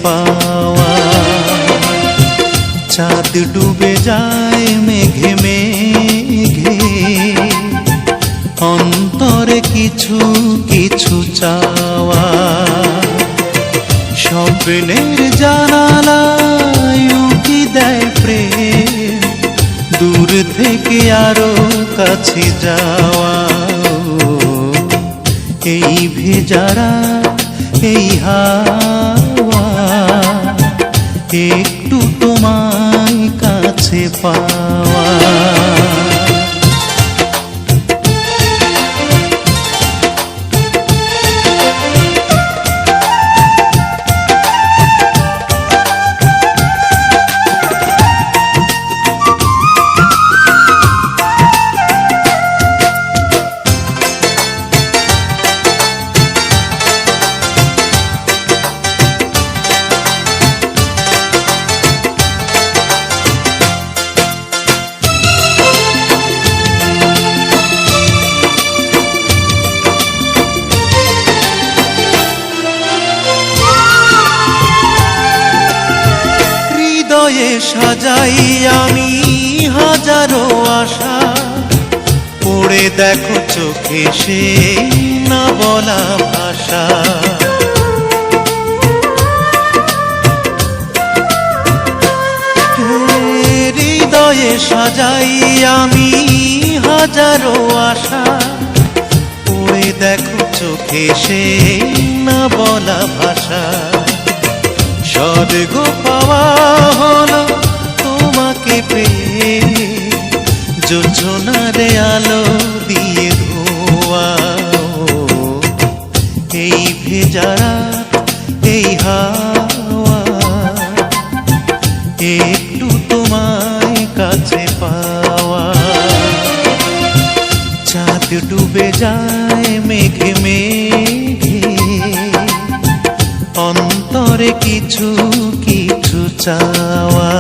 পাওয়া। চাঁদ ডুবে যায় মেঘে মেঘে, অন্তরে কিছু কিছু চাওয়া। স্বপ্নের জানালায় উঁকি দেয় প্রেম, দূর থেকে আরো কাছে যাওয়া। এই ভেজারা এই হাওয়া, একটু তোমায় কাছে পাওয়া। সাজাই আমি হাজারো আশা, পড়ে দেখো চোখে সে না বলা ভাষা। হৃদয়ে সাজাই আমি হাজারো আশা, পড়ে দেখো চোখে সে না বলা ভাষা। স্বর্গ পাওয়া হলো তোমাকে পেয়ে, যোজনারে আলো দিয়ে ধোয়া। এই ভেজারা এই হাওয়া, একটু তোমায় কাছে পাওয়া। চাঁদ ডুবে যায় মেঘে মেঘে, অন্তরে কিছু কিছু চাওয়া।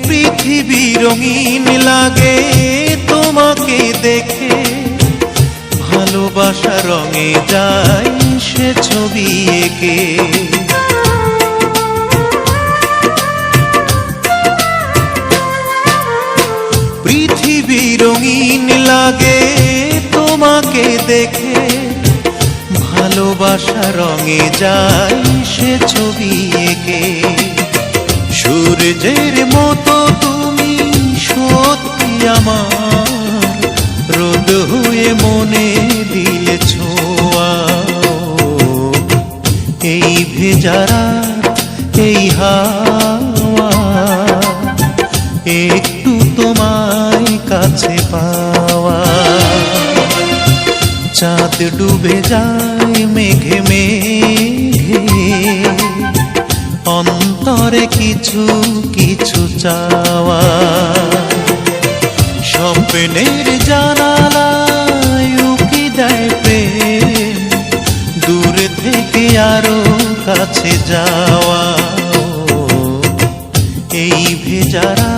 পৃথিবী রঙিন লাগে তোমাকে দেখে, ভালোবাসা রঙে যায় সে ছবি এঁকে। পৃথিবী রঙিন লাগে তোমাকে দেখে, ভালোবাসা রঙে যায় সে ছবি এঁকে। সূর্যের মতো তুমি সত্যি আমার, রোদ হয়ে মনে দিলে ছোঁয়া। এই ভেজারা এই হাওয়া, একটু তোমায় কাছে পাওয়া। চাঁদ ডুবে যায় মেঘে মেঘে, অন্তরে কিছু কিছু চাওয়া। স্বপ্নের জানালায় উঁকি দেয় প্রেম, দূর থেকে আরো কাছে যাওয়া। এই ভেজারা